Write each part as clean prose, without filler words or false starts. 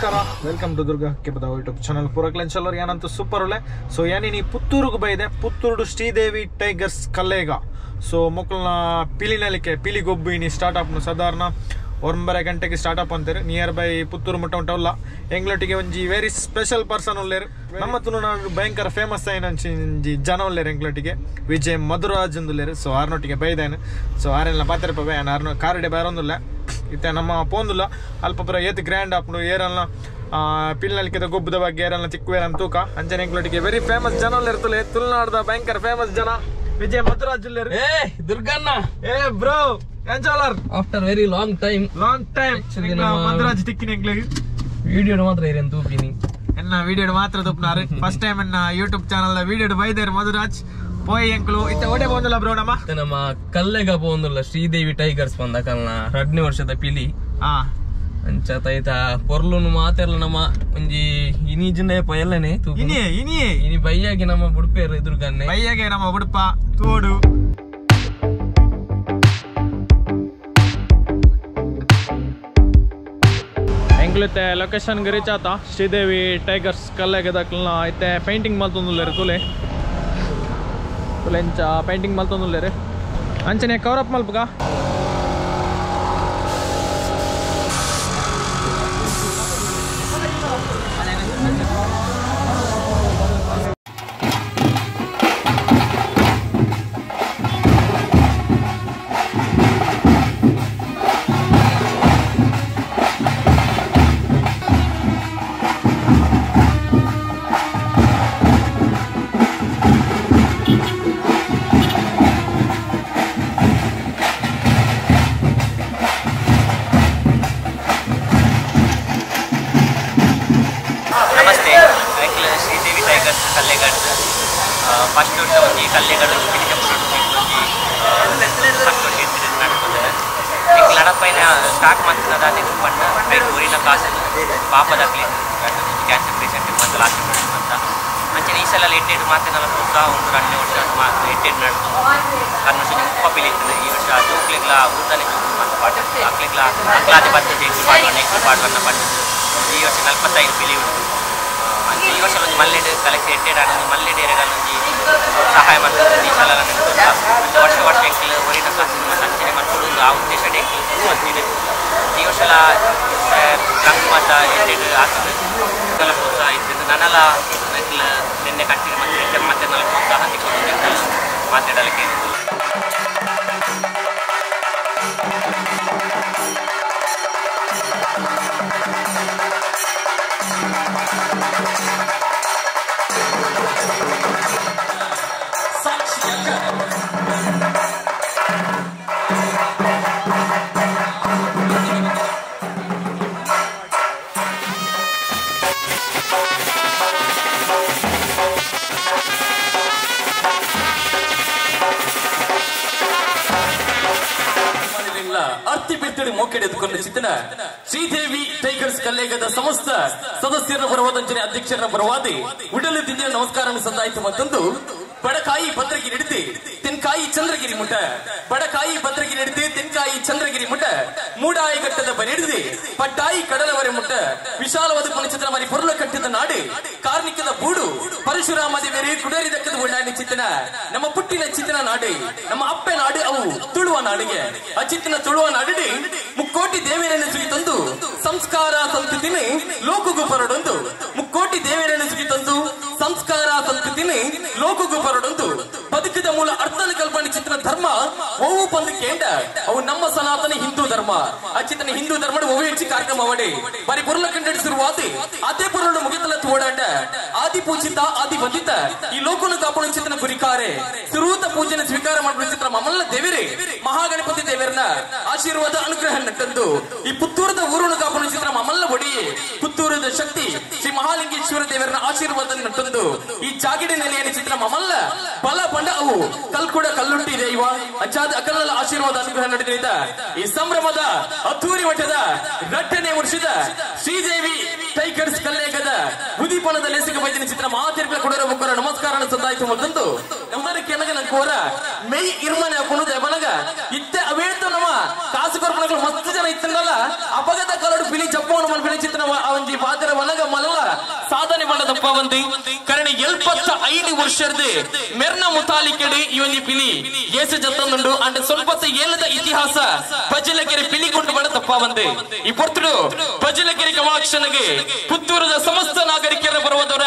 ನಮಸ್ಕಾರ welcome to Durga Kakyapadavu YouTube channel ಪೂರಕ್ಲೆನ್ ಚಲೋರ್ ಏನಂತ ಸೂಪರ್ ಒಳ್ಳೆ ಸೊ ಯಾನಿ ಪುತ್ತೂರಿಗೆ ಬೈದೆ ಪುತ್ತೂರು ಶ್ರೀದೇವಿ ಟೈಗರ್ಸ್ ಕಲ್ಲೇಗ ಸೊ ಮಕ್ಕಳನ್ನ ಪಿಲಿನಲಿಕೆ ಪಿಲಿ ಗೊಬ್ಬು ಇನಿ ಸ್ಟಾರ್ಟ್ಅಪ್ ಸಾಧಾರಣ 9:30 ಗಂಟೆಗೆ ಸ್ಟಾರ್ಟ್ಅಪ್ ಅಂತಾರೆ ನಿಯರ್ ಬೈ ಪುತ್ತೂರು ಮುಟ್ಟ ಉಂಟಲ್ಲ ಎಂಗ್ಲೊಟ್ಟಿಗೆ ಒಂಜಿ ವೆರಿ ಸ್ಪೆಷಲ್ ಪರ್ಸನ್ ಉಳ್ಳೇರು ನಮ್ಮತ್ತು ನಾನು ಭಯಂಕರ ಫೇಮಸ್ ಆಯ್ನಂಚಿ ಜನ ಉಳ್ಳೇರು ಎಂಗ್ಲೊಟ್ಟಿಗೆ ವಿಜಯ್ ಮಧುರಾಜ್ ಅಂದುಲ್ಲೇರು ಸೊ ಆರ್ನೊಟ್ಟಿಗೆ ಬೈದೇನು ಸೊ ಆರೆಲ್ಲ ಪಾತ್ರೆ ಪವೆ ಆರ್ನ ಕಾರಡೆ ಬೇರೊಂದಿಲ್ಲ ಇತ್ತೆ ನಮ್ಮ ಪೋಂದುಲ್ಲ ಅಲ್ಪ ಪುರ ಏತ್ ಗ್ರ್ಯಾಂಡ್ ಆಪ್ನು ಏರಲ್ಲ ಪಿಲ್ನಲ್ಕಿದ ಗೊಬ್ಬದ ಬಗ್ಗೆ ಏರಲ್ಲ ಚಿಕ್ಕವೇರನ್ ತೂಕ ಅಂಚನೆ ಎಂಗ್ಲೊಟ್ಟಿಗೆ ವೆರಿ ಫೇಮಸ್ ಜನ ಇರ್ತಲೆ ತುಳುನಾಡ್ದ ಭಯಂಕರ ಫೇಮಸ್ ಜನ ವಿಜಯ್ ಮಧುರಾಜ್ ಉಳ್ಳೇರು Durganna bro after very long time Madhuraj ತಿಕ್ಕಿನ ವಿಡಿಯೋ ಮಾತ್ರ ಏರೇನು ತೂಪಿನಿ ಎನ್ನ ವಿಡಿಯೋ ಮಾತ್ರ ತೂಪಿನಾರು ಫಸ್ಟ್ ಟೈಮ್ ಎನ್ನ ಯೂಟ್ಯೂಬ್ ಚಾನಲ್ ವಿಡಿಯೋ ಬೈದೇರು ಮಧುರಾಜ್ ಪೋಯ್ ಎಂಕ್ಲು ಇತ್ತೆ ಓಡೆ ಬಂದಿಲ್ಲ ಬ್ರೋ ನಮ್ಮ ಕಲ್ಲೆಗ ಬಂದಿಲ್ಲ ಶ್ರೀದೇವಿ ಟೈಗರ್ಸ್ ಬಂದ ಕಲ್ನ 2ನೇ ವರ್ಷದ ಪಿಲಿ ಅಂಚ ತೈತ ಪೊರ್ಲುನು ಮಾತೆರ್ಲ ನಮ್ಮ ಒಂಜಿ ಇನಿ ಜಿಂಡೆ ಪಯಲ್ಲನೆ ಇನಿ ಬೈಯಾಗಿ ನಮ್ಮ ಬುಡ್ಪೇರು ಎದುರುಗನ್ನೆ ಬೈಯಾಗೆ ನಮ್ಮ ಬುಡ್ಪ ತೋಡು ಎಂಗ್ಲತ್ತೆ ಲೊಕೇಶನ್ಗೆ ರೀಚ್ ಆತ ಶ್ರೀದೇವಿ ಟೈಗರ್ಸ್ ಕಲ್ಲೆಗದಕ್ಲನ ಐತೆ ಪೇಂಟಿಂಗ್ ಮಲ್ತೊಂದುಲ್ಲೇರು ತುಲೆಂಚ ಪೇಂಟಿಂಗ್ ಮಲ್ತೊಂದುಲ್ಲೇರು ಅಂಚನೆ ಕವರಪ್ ಮಲ್ಪಗ ಫಸ್ಟ್ ಒಂದು ಕಲ್ಲೆಗಳು ಲಡಪೈನ ಸ್ಟಾರ್ಟ್ ಮಾಡ್ತಿದ್ದ ಅದೇ ಪಂಡ ಬೈಕ್ ಊರಿನ ಕಾಸು ಪಾಪದಾಗಲಿ ಕ್ಯಾನ್ಸರ್ ಪೇಷಂಟ್ ಮತ್ತು ಲಾಸ್ಟ್ ಅಂತ ಅಂಚನೆ ಈ ಸಲ ಎಂಟೆಂಟು ಮಾತೇನಲ್ಲ ತೂಕ ಒಂದು 2ನೇ ವರ್ಷ ಎಂಟೆಂಟು ನಡೆದು ಕನ್ನಡ ಉಪ್ಪ ಪಿಲಿರ್ತದೆ ಈ ವರ್ಷ ಜೋಕ್ಲಿಗ್ಲ ಊಟನೇ ಜೋಕ್ಲಿ ಮತ್ತು ಪಾಠ ಅಕ್ಲಿಗ್ಲ ಅಕ್ಲಾದಿ ಬರ್ತದೆ ನೆಕ್ಸ್ಟ್ ಪಾಠವನ್ನ ಪಡ್ತದೆ ಈ ವರ್ಷ 45 ಪಿಲಿ ಉಂಟು ಅಂಚೆ ಈ ವರ್ಷ ಒಂದು ಮಲ್ಲೆಡ್ ಕಲೆಕ್ಟ್ ಎಂಟೆಂಟು ಆಡೋದು ಮಲ್ಲೆಡ್ ಏರಿಯಾದಲ್ಲಿ ಸಹಾಯ ಮಾಡ್ತಾರೆ ಈ ಸಲ ವರ್ಷ ಎಂಕ್ಲು ಊರಿನ ಕಾಸು ಅಂಚನೆ ಮಾಡ್ಕೊಂಡು ಆ ಉದ್ದೇಶ ಎಂಕ್ಲು ಈ ವರ್ಷ ರಂಗ್ ಮತ್ತು ಎಂಟೆಂಟು ಆಗ್ತದೆ ಎಲ್ಲ ಪ್ರೋತ್ಸಾಹ ಇರ್ತದೆ ನನ್ನೆಲ್ಲ ಎಂಕ್ಲು ನಿನ್ನೆ ಕಂಟಿನ್ಯೂ ಮತ್ತೆ ಮತ್ತೆ ಪ್ರೋತ್ಸಾಹ ಸಿಕ್ಕೊಂಡು ಮಾತಾಡಲಿಕ್ಕೆ ಮೋಕೆಡೆದುಕೊಂಡು ಚಿತ್ತನ ಶ್ರೀದೇವಿ ಟೈಗರ್ಸ್ ಕಲ್ಲೇಗದ ಸಮಸ್ತ ಸದಸ್ಯರ ಪರವಾದಂಚನೆ ಅಧ್ಯಕ್ಷರ ಪರವಾದಿ ಉಡಲು ದಿನ ನಮಸ್ಕಾರ ಸಂದಾಯಿತು ಮತ್ತೊಂದು ಬಡಕಾಯಿ ಭದ್ರಗಿರಿ ಹಿಡಿದು ತೆನ್ಕಾಯಿ ಚಂದ್ರಗಿರಿ ಮುಟ್ಟ ಬಡಕಾಯಿ ಭದ್ರಗಿರಿ ಹಿಡಿದು ತೆನ್ಕಾಯಿ ಚಂದ್ರಗಿರಿ ಮುಟ್ಟ ಮೂಡಾಯಿ ಘಟ್ಟದ ಬರಿ ಹಿಡಿದು ಪಟ್ಟಾಯಿ ಕಡಲವರೆ ಮುಟ್ಟ ವಿಶಾಲವಾದ ಪುಣಚಿತ್ರ ಮರಿ ಪೊರ್ಲ ಕಟ್ಟಿದ ನಾಡು ಕಾರ್ಮಿಕದ ಬೂಡು ಪರಶುರಾಮ ದೇವರೇ ಕುಡರಿದಕ್ಕದ ಉಳ್ಳಾಣಿ ಚಿತ್ತನ ನಮ್ಮ ಪುಟ್ಟಿನ ಚಿತ್ತನ ನಾಡು ನಮ್ಮ ಅಪ್ಪೆ ನಾಡು ಅವು ತುಳುವ ನಾಡಿಗೆ ಅಚಿತ್ತನ ತುಳುವ ನಾಡಿಡಿ ಮುಕ್ಕೋಟಿ ದೇವರನ್ನು ಸುಗಿ ತಂದು ಸಂಸ್ಕಾರ ಸಂಸ್ಕೃತಿನಿ ಲೋಕಗೂ ಪರಡೊಂದು ಮುಕ್ಕೋಟಿ ದೇವರನ್ನು ಸುಗಿ ತಂದು ಸಂಸ್ಕಾರ ಸಂಸ್ಕೃತಿನಿ ಲೋಕಗೂ ಪರಡೊಂದು ಬದುಕಿದ ಮೂಲ ಅರ್ಥನ ಕಲ್ಪನೆ ಚಿತ್ರ ಧರ್ಮ ಓವು ಪಂದು ಕೇಂಡ ಅವು ನಮ್ಮ ಸನಾತನ ಹಿಂದೂ ಧರ್ಮ ಅಚಿತನ ಹಿಂದೂ ಧರ್ಮ ಓವು ಹೆಚ್ಚಿ ಕಾರ್ಯಕ್ರಮ ಮಾಡಿ ಬರೀ ಪುರ್ಲ ಕಂಡಿಡಿಸಿರುವಾದಿ ಅದೇ ಪುರಳು ಮುಗಿತಲ ಓಡಾಟ ಆದಿ ಪೂಜಿತ ಆದಿ ಬಂದಿತ ಈ ಲೋಕನು ಕಾಪಾಡು ಚಿತ್ರನ ಗುರಿಕಾರೆ ಸುರೂತ ಪೂಜೆನ ಸ್ವೀಕಾರ ಮಾಡುವ ಚಿತ್ರ ಮಮಲ್ಲ ದೇವರೇ ಮಹಾಗಣಪತಿ ದೇವರನ್ನ ಆಶೀರ್ವಾದ ಅನುಗ್ರಹ ನಟ್ಟಂದು ಈ ಪುತ್ತೂರದ ಊರನ್ನು ಕಾಪಾಡು ಚಿತ್ರ ಮಮಲ್ಲ ಒಡೆಯೇ ಪುತ್ತೂರದ ಶಕ್ತಿ ಶ್ರೀ ಮಹಾಲಿಂಗೇಶ್ವರ ದೇವರನ್ನ ಆಶೀರ್ವಾದ ನಟ್ಟಂದು ಈ ಜಾಗಿಡಿ ನೆಲೆಯ ಚಿತ್ರ ಮಮಲ್ಲ ಬಲ ಬಂಡ ಅವು ಕಲ್ಕೂಡ ಕಲ್ಲುಟ್ಟಿ ದೈವ ಅಚ್ಚಾದ ಅಕಲಲ್ಲ ಆಶೀರ್ವಾದ ಅನುಗ್ರಹ ನಡೆದಿದ್ದ ಈ ಸಂಭ್ರಮದ ಅದ್ದೂರಿ ಮಠದ 2ನೇ ವರ್ಷದ ಶ್ರೀದೇವಿ ಟೈಗರ್ಸ್ ಕಲ್ಲೇಗದ ಉದೀಪನದ ಲೆಸಿಕ ವೈದ್ಯನ ಚಿತ್ರ ಮಾತಿರ್ಗಳ ಕೊಡರ ಮುಖರ ನಮಸ್ಕಾರ ಸಂದಾಯಿತು ಮತ್ತೊಂದು ನಮ್ಮದಕ್ಕೆ ಕೆನಗನ ಕೋರ ಮೈ ಇರ್ಮನೆ ಹಾಕೊಂಡು ಬನಗ ಇತ್ತೆ ಅವೇಳ್ತ ನಮ್ಮ ಕಾಸು ಕೊರ್ಪಣಗಳು ಮಸ್ತ್ ಜನ ಇತ್ತಂಗಲ್ಲ ಅಪ ಅಪಘಾತ ಕಲಡು ಪಿಲಿ ಜಪ್ಪವನ್ನು ಮಲ್ಪಿನ ಚಿತ್ರ ಒಂಜಿ ಪಾತ್ರ ಒನಗ ಮಲ್ಲ ಸಾಧನೆ ಮಾಡದಪ್ಪ ಒಂದು ಕರಣ 75 ವರ್ಷದ ಮೆರ್ನ ಮುತಾಲಿಕೆಡೆ ಈ ಒಂದು ಪಿಲಿ ಏಸು ಜತ್ತೊಂದುಂಡು ಅಂಡ್ ಸ್ವಲ್ಪ ಏಲದ ಇತಿಹಾಸ ಪಜಿಲಕೆರೆ ಪಿಲಿ ಕೊಂಡು ಮಾಡದಪ್ಪ ಒಂದು ಈ ಪೊರ್ತುಡು ಪಜಿಲಕೆರೆ ಕಮಲಾಕ್ಷನಿಗೆ ಪುತ್ತೂರದ ಸಮಸ್ತ ನಾಗರಿಕರ ಬರುವುದರ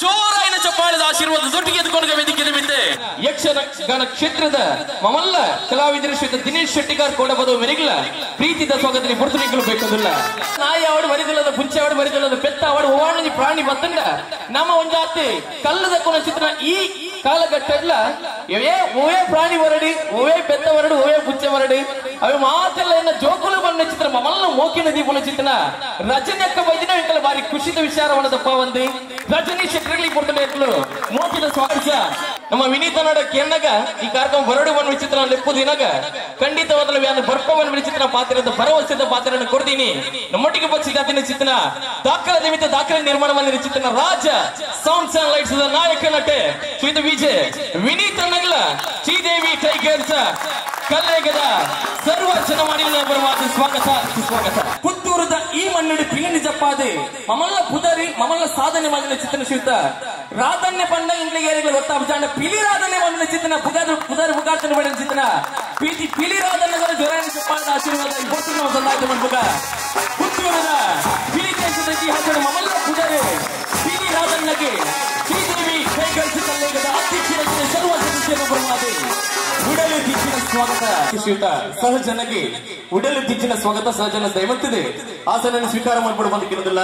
ಜೋರಾಯಿನ ಚಪ್ಪಾಳದ ಆಶೀರ್ವಾದ ದೊಡ್ಡಿಗೆ ಎದ್ಕೊಂಡು ವೇದಿಕೆ ಬಿದ್ದೆ ಯಕ್ಷಗಾನ ಕ್ಷೇತ್ರದ ಮಮಲ್ಲ ಕಲಾವಿದರ ಶ್ರೀ ದಿನೇಶ್ ಶೆಟ್ಟಿಗಾರ್ ಕೊಡಬಹುದು ಮೆರಿಗಲ ಪ್ರೀತಿದ ಸ್ವಾಗತ ಪುರ್ತುನಿಗಳು ಬೇಕದಿಲ್ಲ ನಾಯಿ ಅವಡು ಮರಿದಲ್ಲದ ಪುಂಚೆ ಅವಡು ಮರಿದಲ್ಲದ ಪೆತ್ತ ಅವಡು ಓವಾಣಿ ಪ್ರಾಣಿ ಬತ್ತಂಡ ನಮ್ಮ ಒಂಜಾತಿ ಕಲ್ಲದ ಕೊನ ಚಿತ್ರ ಈ ಕಾಲಘಟ್ಟಲ್ಲ ಓವೇ ಪ್ರಾಣಿ ವರಡಿ ಓವೇ ಪೆತ್ತ ವರಡು ಓವೇ ಪುಂಚೆ ವರಡಿ ಅವೆ ಮಾತೆಲ್ಲ ಇನ್ನ ಜೋಕುಲು ಬಂದ ಚಿತ್ರ ಮಮಲ್ಲ ಮೋಕಿನ ದೀಪುನ ಚಿತ್ರ ರಜನಿ ಅಕ್ಕ ಬೈದಿನ ಇಂಕಲ ಬಾರಿ ಖುಷಿದ ವಿಚಾರವನ್ನದಪ್ಪ ಒಂದು ರಜನಿ ಶೆಟ್ಟರ್ಲಿ ಕೊಡ್ತೇನೆ ಮೋಕಿದ ಸ್ವಾಗತ ನಮ್ಮ ವಿನೀತ ನೋಡ ಕೆನ್ನಗ ಈ ಕಾರ್ಯಕ್ರಮ ಬರಡು ಬಣ್ಣ ವಿಚಿತ್ರ ಲೆಪ್ಪುದಿನಾಗ ಖಂಡಿತವಾದಲು ವ್ಯಾನ ಬರ್ಪವನ್ ವಿಚಿತ್ರ ಪಾತ್ರದ ಭರವಸೆದ ಪಾತ್ರವನ್ನು ಕೊಡ್ತೀನಿ ನಮ್ಮೊಟ್ಟಿಗೆ ಬಚ್ಚಿದಾತಿನ ಚಿತ್ರ ದಾಖಲೆ ನಿಮಿತ್ತ ದಾಖಲೆ ನಿರ್ಮಾಣ ಮಾಡಿದ ಚಿತ್ರ ರಾಜ ಸೌಂಡ್ಸ್ ಅಂಡ್ ಲೈಟ್ಸ್ ನಾಯಕ ನಟೆ ಶ್ರೀ ವಿಜಯ್ ವಿನೀತ ನಗಲ ಶ್ರೀದೇವಿ ಟೈಗರ್ಸ್ ಕಲ್ಲೇಗದ ಸರ್ವ ಜನಮಾನಿಗಳ ಪರವಾದ ಸ್ವಾಗತ ಸುಸ್ವಾಗತ ಪುತ್ತೂರದ ಈ ಮಣ್ಣುಡಿ ಪಿಲಿನಿ ಜಪ್ಪಾದೆ ಮಮಲ್ಲ ಪುದರಿ ಮಮಲ್ಲ ಸಾಧನೆ ಮಾಡಿದ ಚಿತ್ರ ಶ್ರೀತ ರಾಧನ್ಯ ಪಂಡ ಇಂಗ್ಲಿಗೇರಿಗಳು ಗೊತ್ತಾಗ ಪಿಲಿ ರಾಧನೆ ಮಾಡಿದ ಚಿತ್ರ ಪುದರಿ ಬುಗಾರ್ಚನೆ ಮಾಡಿದ ಚಿತ್ರ ಪಿಲಿ ರಾಧನಗರ ಜೊರಾಯನ ಚಪ್ಪಾದ ಆಶೀರ್ವಾದ ಇವತ್ತು ನಾವು ಸಂದಾಯ ಮಾಡ್ಬೇಕ ಪುತ್ತೂರದ ಪಿಲಿ ದೇಶದ ಇತಿಹಾಸದ ಮಮಲ್ಲ ಪುದರಿ ಪಿಲಿ ರಾಧನ್ಯಗೆ ಶ್ರೀದೇವಿ ಟೈಗರ್ಸ್ ಕಲ್ಲೇಗದ ಅಧ್ಯಕ್ಷರ ಸರ್ವ ಸದಸ್ಯರ ಪರವಾದ ಉಡಲು ದಿಚ್ಚಿನ ಸ್ವಾಗತ ಶ್ರೀಯುತ ಸಹಜನಗೆ ಉಡಲು ದಿಚ್ಚಿನ ಸ್ವಾಗತ ಸಹಜನ ದಯವಂತಿದೆ ಆಸನನ್ನು ಸ್ವೀಕಾರ ಮಾಡಿಬಿಡು ಬಂದು ಕೇಳೋದಿಲ್ಲ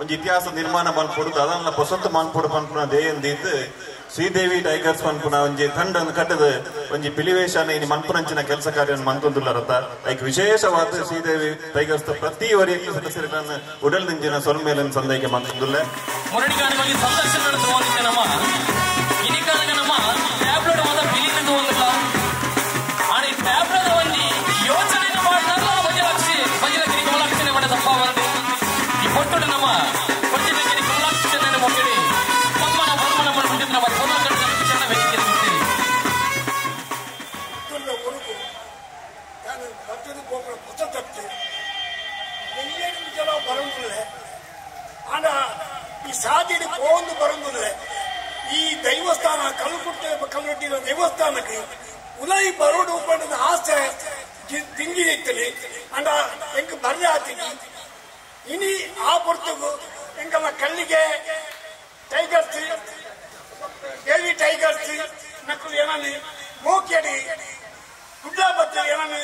ಒಂದು ಇತಿಹಾಸ ನಿರ್ಮಾಣ ಮಾಡ್ಕೊಡುದು ಅದನ್ನ ಹೊಸತು ಮಾಡ್ಕೊಡು ಪನ್ಪುನ ದೇಯಂದಿದ್ದು ಶ್ರೀದೇವಿ ಟೈಗರ್ಸ್ ಪನ್ಪುನ ಒಂಜಿ ತಂಡ ಕಟ್ಟದ ಒಂಜಿ ಪಿಲಿವೇಶನ ಇನ್ನು ಮನ್ಪುನಂಚಿನ ಕೆಲಸ ಕಾರ್ಯವನ್ನು ಮಂತೊಂದುಲ್ಲರತ್ತ ಲೈಕ್ ವಿಶೇಷವಾದ ಶ್ರೀದೇವಿ ಟೈಗರ್ಸ್ ಪ್ರತಿ ವರಿಯ ಸದಸ್ಯರನ್ನು ಉಡಲ್ ನಿಂಜಿನ ಸೊಲ್ಮೇಲನ್ ಸಂದೇಹಕ್ಕೆ ಮಂತೊಂದುಲ್ಲ ಮುರಡಿಗಾಣಿಗಳಿಗೆ ಸಂದರ್ಶನ ನಡೆಸುವಂತೆ ನಮ್ಮ ಇನಿಕಾಗ ನಮ್ಮ ಟ್ಯಾಬ್ಲೆಟ್ ಮಾತ್ರ ಪಿಲಿನಿಂದ ಒಂದಿಲ್ಲ ಆನೆ ಟ್ಯಾಬ್ಲೆಟ್ ಒಂಜಿ ಯೋಚನೆಯನ್ನು ಮಾಡಿದಾಗ ಬಜಲಗಿರಿ ಕಮಲಾಕ್ಷನೆ ಮಾಡದಪ್ಪ ಅವರದ್ದು ಈ ಪೊಟ್ಟುಡು ನಮ್ಮ ಬಜಲಗಿರಿ ಕಮಲಾಕ್ಷನೆಯನ್ನು ಮುಗಿಡಿ ತಮ್ಮನ ಬರ್ಮನ ಮಾಡಿಬಿಟ್ಟು ನಮ್ಮ ಪೊಲಕಡ ಶಿಕ್ಷಣ ವೇದಿಕೆ ಈ ಸಾಧಿಡಿ ಪೋಂದು ಬರುವುದಿಲ್ಲ ಈ ದೈವಸ್ಥಾನ ಕಲ್ಲುಟ್ಟಿರೋ ದೇವಸ್ಥಾನಕ್ಕೆ ಉಲೈ ಬರೋಡು ಪಂಡದ ಆಸೆ ತಿಂಗಿ ಇತ್ತಲಿ ಅಂಡ ಎಂಕ ಬರ್ರೆ ಆತಿನಿ ಇನಿ ಆ ಪೊರ್ತುಗು ಎಂಕಲ್ಲ ಕಲ್ಲಿಗೆ ಟೈಗರ್ಸ್ ದೇವಿ ಟೈಗರ್ಸ್ ನಕ್ಕಲು ಏನನ್ನು ಮೋಕಿಯಡಿ ಗುಡ್ಡ ಬತ್ತ ಏನನ್ನು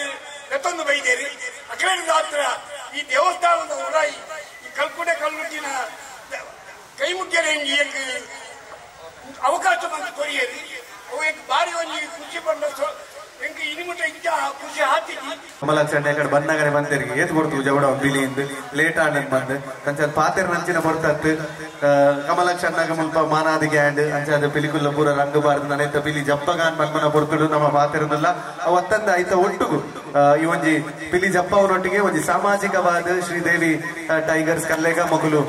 ಬೆತ್ತೊಂದು ಬೈದೇರಿ ಅಕಲೇದ ಹತ್ರ ಈ ದೇವಸ್ಥಾನದ ಉಡಾಯಿ ಈ ಕಲ್ಕುಡೆ ಕಲ್ಲುಟ್ಟಿನ ಕೈ ಮುಖ್ಯರ ಅವಕಾಶ ಬಂದು ಕೊರಿಯರಿ ಅವು ಬಾರಿ ಒಂದು ಖುಷಿ ಬಂದ ಎಂಕ ಇನಿಮುಟ ಇದ್ದ ಖುಷಿ ಹಾತಿದ್ದಿ ಕಮಲಾಕ್ಷಣ್ಣ ಕಡೆ ಬಂದಾಗರೆ ಬಂದಿರಿಗೆ ಏತ್ ಕೊಡ್ತು ಜವಡ ಬಿಲಿಯಿಂದ ಲೇಟ್ ಆಡನ್ ಬಂದು ಅಂಚ ಪಾತೆರ ನಂಚಿನ ಬರ್ತತ್ತು ಕಮಲಾಕ್ಷಣ್ಣಗ ಮುಲ್ಪ ಮಾನಾದಿಗೆ ಆ್ಯಂಡ್ ಅಂಚಾದ ಪಿಲಿಕುಲ್ಲ ಪೂರ ರಂಗು ಬಾರದು ನನೆತ್ತ ಪಿಲಿ ಜಪ್ಪಗಾನ್ ಬಂದ್ಮನ ಪೊರ್ತುಡು ನಮ್ಮ ಪಾತೆರನಲ್ಲ ಅವತ್ತಂದ ಐತ ಒಟ್ಟುಗು ಈ ಒಂಜಿ ಪಿಲಿ ಜಪ್ಪವನೊಟ್ಟಿಗೆ ಒಂಜಿ ಸಾಮಾಜಿಕವಾದ ಶ್ರೀದೇವಿ ಟೈಗರ್ಸ್ ಕಲ್ಲೇಗ ಮಗುಲು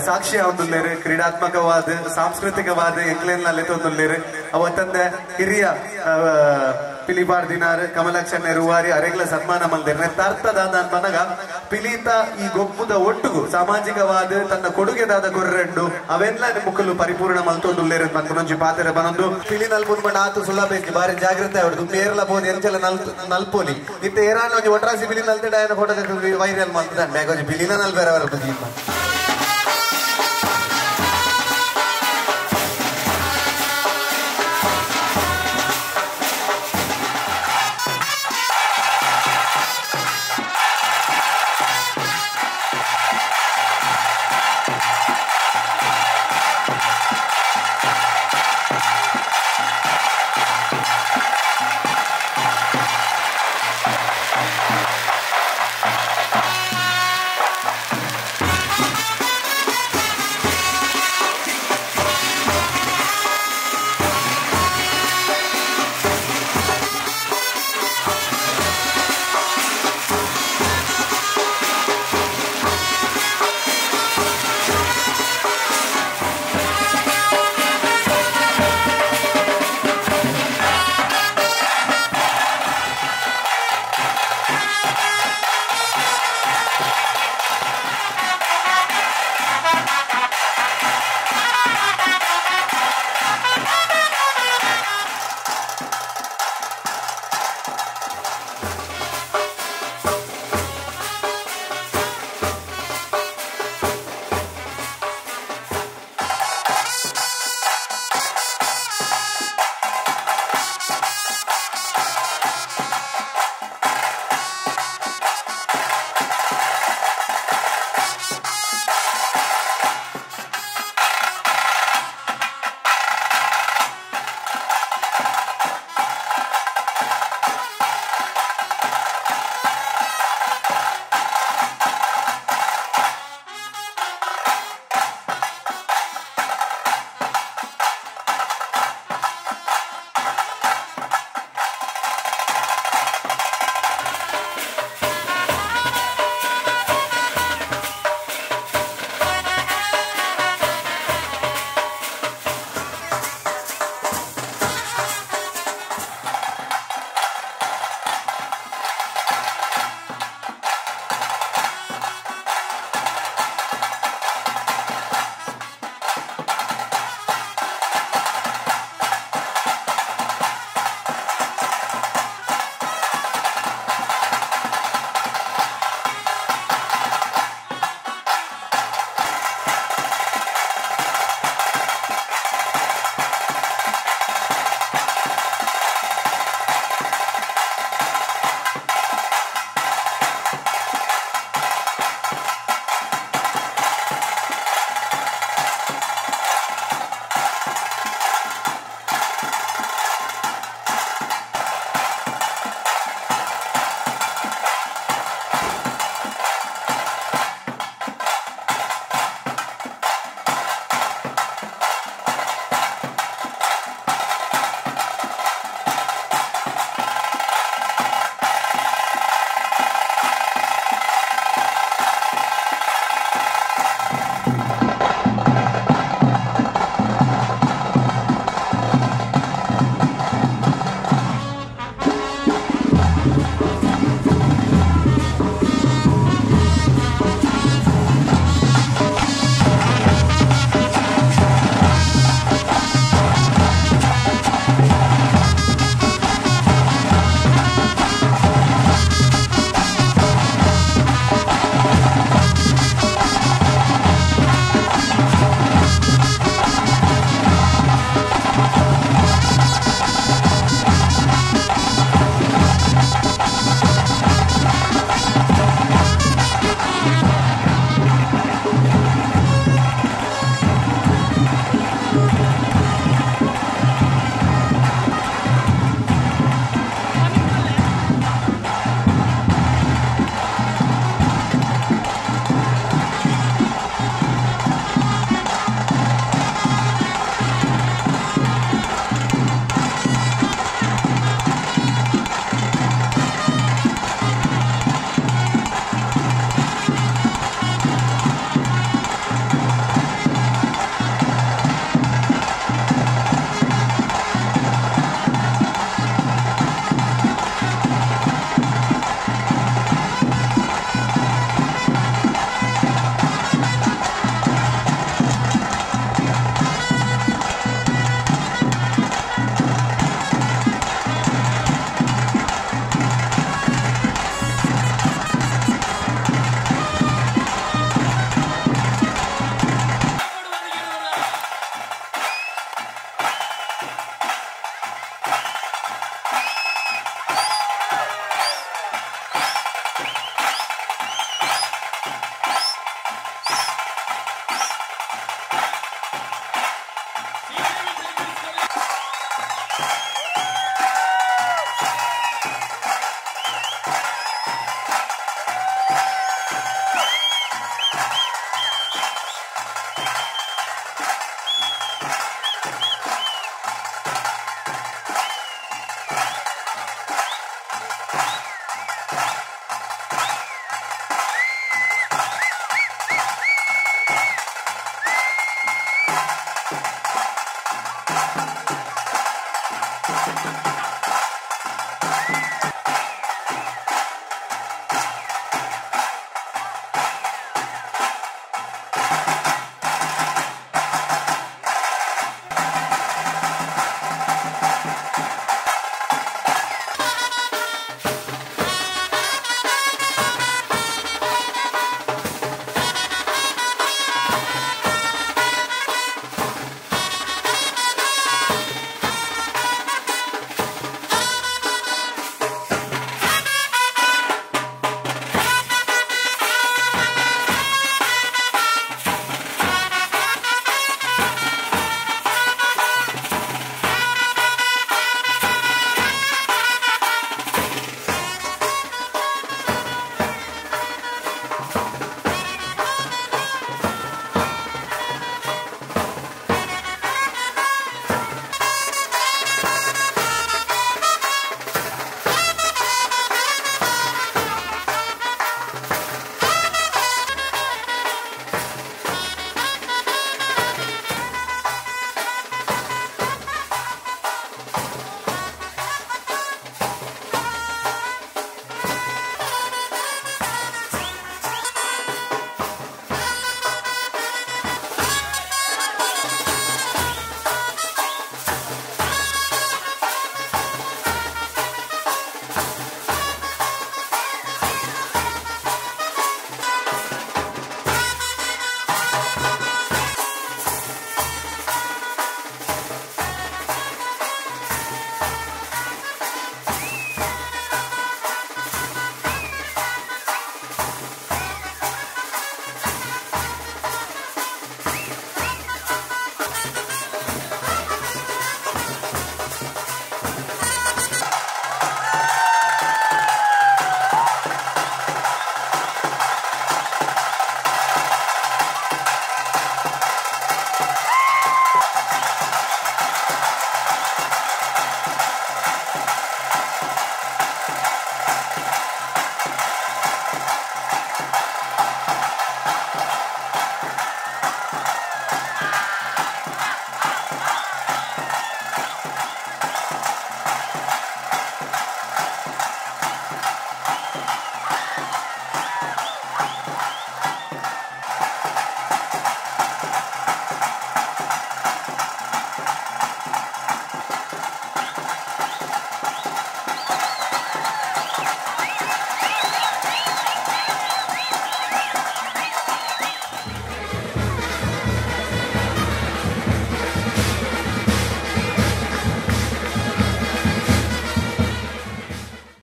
ಸಾಕ್ಷಿ ಆವೊಂದುಲ್ಲೇರು ಕ್ರೀಡಾತ್ಮಕವಾದ ಸಾಂಸ್ಕೃತಿಕವಾದ ಎಂಕ್ಲೆನ್ನಲ್ಲಿ ತೊಂದುಲ್ಲೇರು ಅವತ್ತಂದ ಹಿರಿಯ ಪಿಲಿಬಾರ್ ದಿನಾರ್ ಕಮಲಾಕ್ಷಣ್ಣ ರೂವಾರಿ ಅರೆಗ್ಲ ಸನ್ಮಾನ ಮಲ್ದೇರ್ ಅರ್ಥದಾದ ಮನಗ ಪಿಲಿತ ಈ ಗೊಬ್ಬುದ ಒಟ್ಟುಗು ಸಾಮಾಜಿಕವಾದ ತನ್ನ ಕೊಡುಗೆದಾದ ಕೊರ್ರೆಂಡು ಅವೆಲ್ಲ ಮುಕ್ಕಲು ಪರಿಪೂರ್ಣ ಮಲ್ತೊಂದುಲ್ಲೇರು ಮತ್ತೊಂಜಿ ಪಾತ್ರೆ ಬನೊಂದು ಪಿಲಿನಲ್ಲಿ ಮುಂದ್ಕೊಂಡು ಆತು ಸುಲಭ ಬಾರಿ ಜಾಗ್ರತೆ ಆವಡ್ದು ನೇರ್ಲ ಬೋದು ಎಂಚೆಲ್ಲ ನಲ್ಪೋಲಿ ಇತ್ತೆ ಏರಾನ ಒಂಜಿ ಒಟ್ರಾಸಿ ಪಿಲಿ ನಲ್ತಿಡ ಫೋಟೋ ವೈರಲ್ ಮಾಡ್ತಿದ್ದ ಪಿಲಿನ ನಲ್ ಬೇರೆ ಬರಬಹುದು